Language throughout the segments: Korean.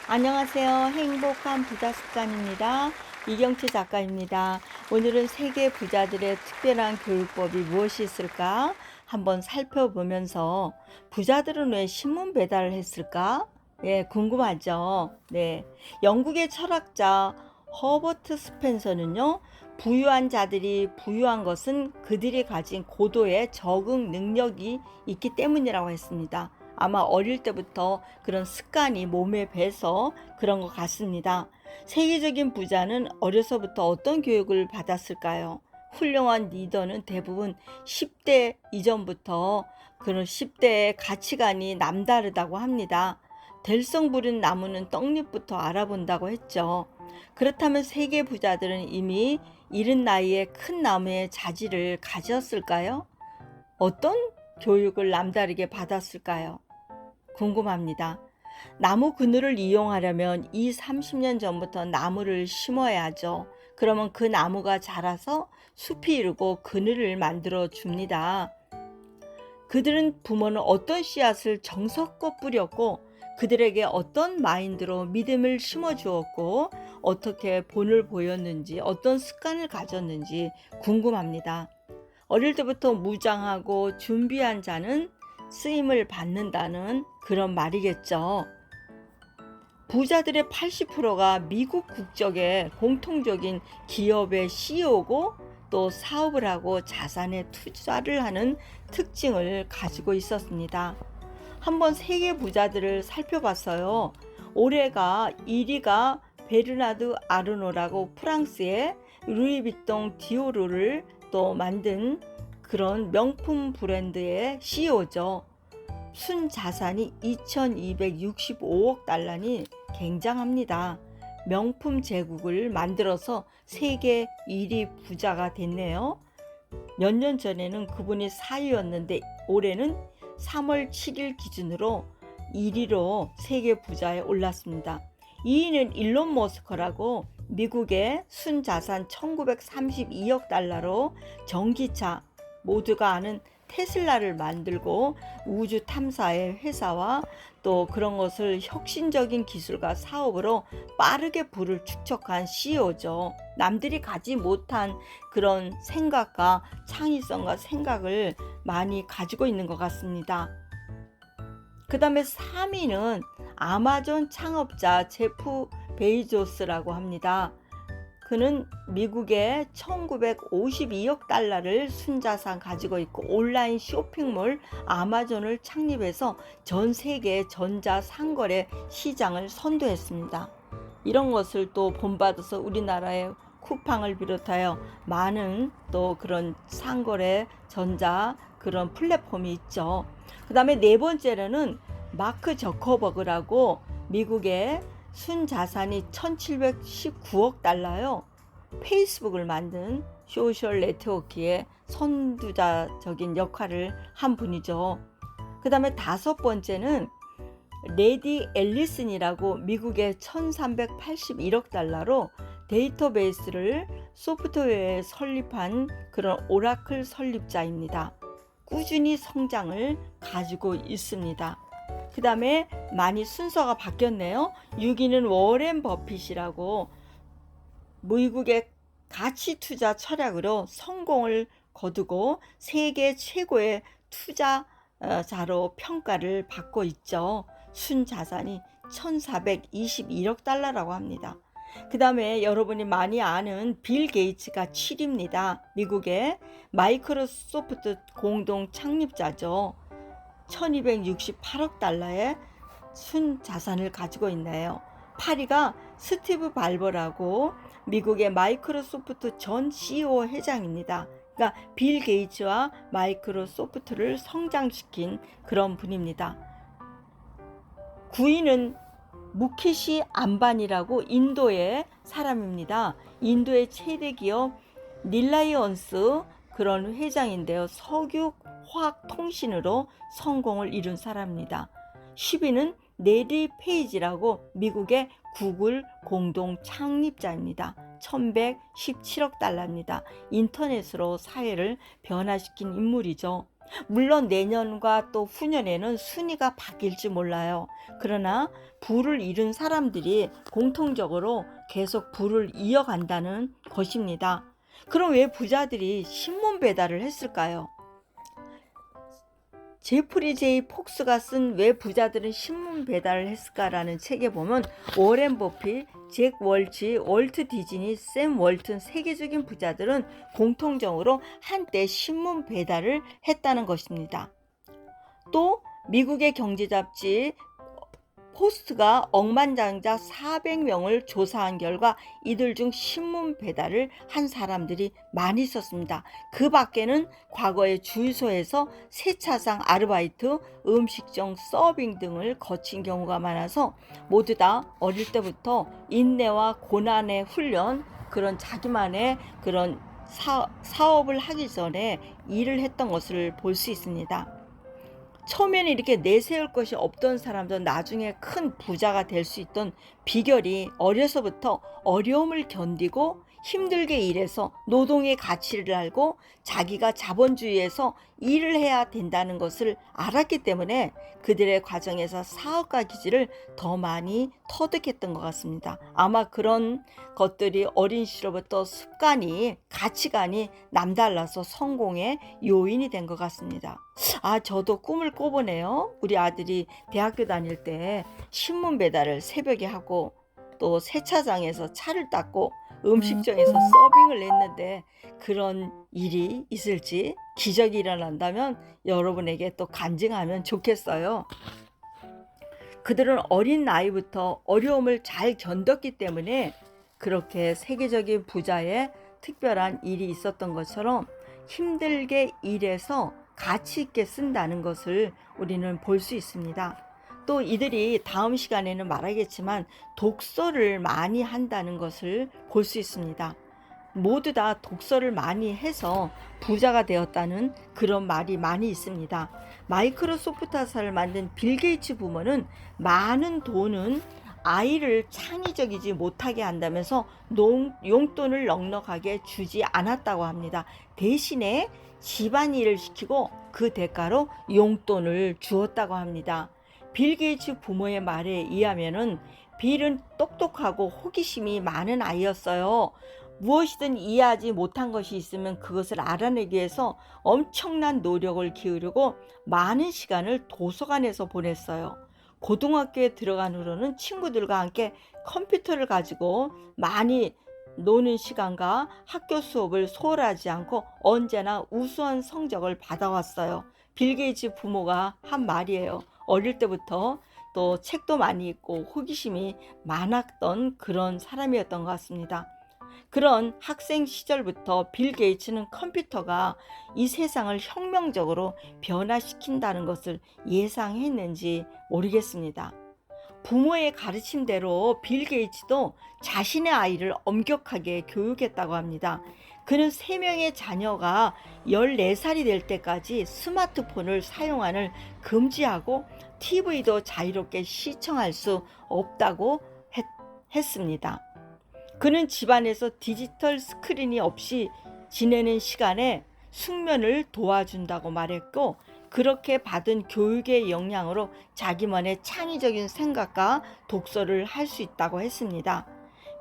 안녕하세요. 행복한 부자 습관입니다. 이경채 작가입니다. 오늘은 세계 부자들의 특별한 교육법이 무엇이 있을까? 한번 살펴보면서 부자들은 왜 신문 배달을 했을까? 예, 궁금하죠? 네. 영국의 철학자 허버트 스펜서는요, 부유한 자들이 부유한 것은 그들이 가진 고도의 적응 능력이 있기 때문이라고 했습니다. 아마 어릴 때부터 그런 습관이 몸에 배서 그런 것 같습니다. 세계적인 부자는 어려서부터 어떤 교육을 받았을까요? 훌륭한 리더는 대부분 10대 이전부터 그런 10대의 가치관이 남다르다고 합니다. 될성 부린 나무는 떡잎부터 알아본다고 했죠. 그렇다면 세계 부자들은 이미 이른 나이에 큰 나무의 자질을 가졌을까요? 어떤 교육을 남다르게 받았을까요? 궁금합니다. 나무 그늘을 이용하려면 30년 전부터 나무를 심어야죠. 그러면 그 나무가 자라서 숲이 이루고 그늘을 만들어 줍니다. 그들은 부모는 어떤 씨앗을 정성껏 뿌렸고 그들에게 어떤 마인드로 믿음을 심어 주었고 어떻게 본을 보였는지 어떤 습관을 가졌는지 궁금합니다. 어릴 때부터 무장하고 준비한 자는 쓰임을 받는다는 그런 말이겠죠. 부자들의 80%가 미국 국적의 공통적인 기업의 CEO고 또 사업을 하고 자산에 투자를 하는 특징을 가지고 있었습니다. 한번 세계 부자들을 살펴봤어요. 올해가 1위가 베르나드 아르노라고 프랑스의 루이비통 디오르를 또 만든 그런 명품 브랜드의 CEO죠. 순자산이 2265억 달러니 굉장합니다. 명품 제국을 만들어서 세계 1위 부자가 됐네요. 몇 년 전에는 그분이 4위였는데 올해는 3월 7일 기준으로 1위로 세계 부자에 올랐습니다. 2위는 일론 머스크라고 미국의 순자산 1932억 달러로 전기차, 모두가 아는 테슬라를 만들고 우주 탐사의 회사와 또 그런 것을 혁신적인 기술과 사업으로 빠르게 부를 축적한 CEO죠. 남들이 가지 못한 그런 생각과 창의성과 생각을 많이 가지고 있는 것 같습니다. 그 다음에 3위는 아마존 창업자 제프 베이조스라고 합니다. 그는 미국의 1952억 달러를 순자산 가지고 있고 온라인 쇼핑몰 아마존을 창립해서 전 세계 전자상거래 시장을 선도했습니다. 이런 것을 또 본받아서 우리나라의 쿠팡을 비롯하여 많은 또 그런 상거래 전자 그런 플랫폼이 있죠. 그 다음에 네 번째로는 마크 저커버그라고 미국의 순자산이 1719억 달러요. 페이스북을 만든 소셜 네트워크의 선두자적인 역할을 한 분이죠. 그 다음에 다섯 번째는 레디 앨리슨이라고 미국의 1381억 달러로 데이터베이스를 소프트웨어에 설립한 그런 오라클 설립자입니다. 꾸준히 성장을 가지고 있습니다. 그 다음에 많이 순서가 바뀌었네요. 6위는 워렌 버핏이라고 미국의 가치 투자 철학으로 성공을 거두고 세계 최고의 투자자로 평가를 받고 있죠. 순자산이 1421억 달러라고 합니다. 그 다음에 여러분이 많이 아는 빌 게이츠가 7위입니다. 미국의 마이크로소프트 공동 창립자죠. 1268억 달러의 순자산을 가지고 있네요. 8위가 스티브 발버라고 미국의 마이크로소프트 전 CEO 회장입니다. 그러니까 빌 게이츠와 마이크로소프트를 성장시킨 그런 분입니다. 9위는 무케시 암바니라고 인도의 사람입니다. 인도의 최대 기업 릴라이언스 그런 회장인데요. 석유, 화학, 통신으로 성공을 이룬 사람입니다. 10위는 내리 페이지라고 미국의 구글 공동 창립자입니다. 1117억 달러입니다. 인터넷으로 사회를 변화시킨 인물이죠. 물론 내년과 또 후년에는 순위가 바뀔지 몰라요. 그러나 부를 이룬 사람들이 공통적으로 계속 부를 이어간다는 것입니다. 그럼 왜 부자들이 신문 배달을 했을까요? 제프리 제이 폭스가 쓴 왜 부자들은 신문 배달을 했을까라는 책에 보면 워렌 버핏, 잭 월치, 월트 디즈니, 샘 월튼 세계적인 부자들은 공통적으로 한때 신문 배달을 했다는 것입니다. 또 미국의 경제 잡지 포스트가 억만장자 400명을 조사한 결과 이들 중 신문 배달을 한 사람들이 많이 있었습니다. 그 밖에는 과거에 주유소에서 세차장 아르바이트, 음식점 서빙 등을 거친 경우가 많아서 모두 다 어릴 때부터 인내와 고난의 훈련, 그런 자기만의 그런 사업을 하기 전에 일을 했던 것을 볼 수 있습니다. 처음에는 이렇게 내세울 것이 없던 사람도 나중에 큰 부자가 될 수 있던 비결이 어려서부터 어려움을 견디고 힘들게 일해서 노동의 가치를 알고 자기가 자본주의에서 일을 해야 된다는 것을 알았기 때문에 그들의 과정에서 사업가 기질을 더 많이 터득했던 것 같습니다. 아마 그런 것들이 어린 시절부터 습관이, 가치관이 남달라서 성공의 요인이 된 것 같습니다. 저도 꿈을 꿔보네요. 우리 아들이 대학교 다닐 때 신문 배달을 새벽에 하고 또 세차장에서 차를 닦고 음식점에서 서빙을 했는데 그런 일이 있을지, 기적이 일어난다면 여러분에게 또 간증하면 좋겠어요. 그들은 어린 나이부터 어려움을 잘 견뎠기 때문에 그렇게 세계적인 부자의 특별한 일이 있었던 것처럼 힘들게 일해서 가치 있게 쓴다는 것을 우리는 볼 수 있습니다. 또 이들이 다음 시간에는 말하겠지만 독서를 많이 한다는 것을 볼 수 있습니다. 모두 다 독서를 많이 해서 부자가 되었다는 그런 말이 많이 있습니다. 마이크로소프트사를 만든 빌 게이츠 부모는 많은 돈은 아이를 창의적이지 못하게 한다면서 용돈을 넉넉하게 주지 않았다고 합니다. 대신에 집안일을 시키고 그 대가로 용돈을 주었다고 합니다. 빌 게이츠 부모의 말에 의하면은 빌은 똑똑하고 호기심이 많은 아이였어요. 무엇이든 이해하지 못한 것이 있으면 그것을 알아내기 위해서 엄청난 노력을 기울이고 많은 시간을 도서관에서 보냈어요. 고등학교에 들어간 후로는 친구들과 함께 컴퓨터를 가지고 많이 노는 시간과 학교 수업을 소홀하지 않고 언제나 우수한 성적을 받아왔어요. 빌 게이츠 부모가 한 말이에요. 어릴 때부터 또 책도 많이 읽고 호기심이 많았던 그런 사람이었던 것 같습니다. 그런 학생 시절부터 빌 게이츠는 컴퓨터가 이 세상을 혁명적으로 변화시킨다는 것을 예상했는지 모르겠습니다. 부모의 가르침대로 빌 게이츠도 자신의 아이를 엄격하게 교육했다고 합니다. 그는 3명의 자녀가 14살이 될 때까지 스마트폰을 사용하는 금지하고 TV도 자유롭게 시청할 수 없다고 했습니다. 그는 집안에서 디지털 스크린이 없이 지내는 시간에 숙면을 도와준다고 말했고 그렇게 받은 교육의 영향으로 자기만의 창의적인 생각과 독서를 할 수 있다고 했습니다.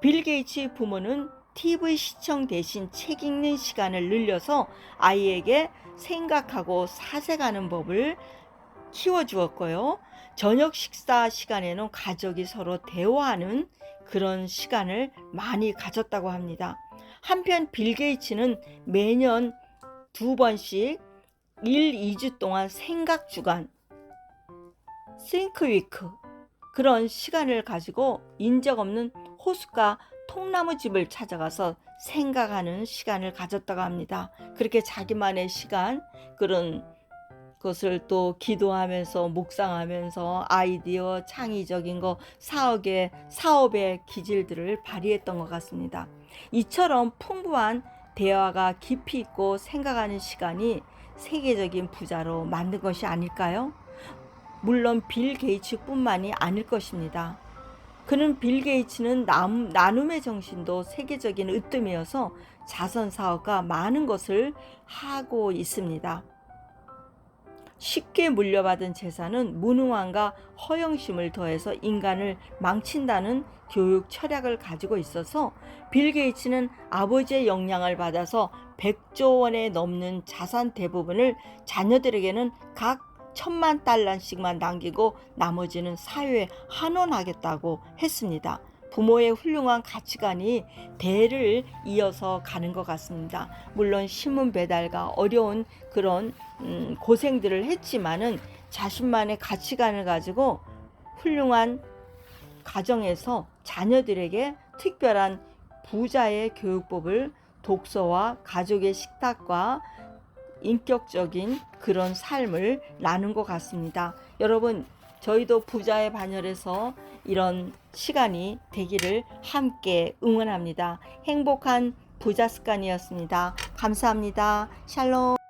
빌 게이츠 부모는 TV 시청 대신 책 읽는 시간을 늘려서 아이에게 생각하고 사색하는 법을 키워주었고요. 저녁 식사 시간에는 가족이 서로 대화하는 그런 시간을 많이 가졌다고 합니다. 한편 빌 게이츠는 매년 2번씩 2주 동안 생각 주간, 싱크위크 그런 시간을 가지고 인적 없는 호숫가 통나무집을 찾아가서 생각하는 시간을 가졌다고 합니다. 그렇게 자기만의 시간, 그런 것을 또 기도하면서 묵상하면서 아이디어 창의적인 거 사업의 기질들을 발휘했던 것 같습니다. 이처럼 풍부한 대화가 깊이 있고 생각하는 시간이 세계적인 부자로 만든 것이 아닐까요? 물론 빌 게이츠뿐만이 아닐 것입니다. 빌 게이츠는 나눔의 정신도 세계적인 으뜸이어서 자선 사업과 많은 것을 하고 있습니다. 쉽게 물려받은 재산은 무능함과 허영심을 더해서 인간을 망친다는 교육 철학을 가지고 있어서 빌 게이츠는 아버지의 영향을 받아서 100조 원에 넘는 자산 대부분을 자녀들에게는 각 10,000,000달러씩만 남기고 나머지는 사회에 환원하겠다고 했습니다. 부모의 훌륭한 가치관이 대를 이어서 가는 것 같습니다. 물론 신문 배달과 어려운 그런 고생들을 했지만은 자신만의 가치관을 가지고 훌륭한 가정에서 자녀들에게 특별한 부자의 교육법을 독서와 가족의 식탁과 인격적인 그런 삶을 나눈 것 같습니다. 여러분, 저희도 부자의 반열에서 이런 시간이 되기를 함께 응원합니다. 행복한 부자 습관이었습니다. 감사합니다. 샬롬.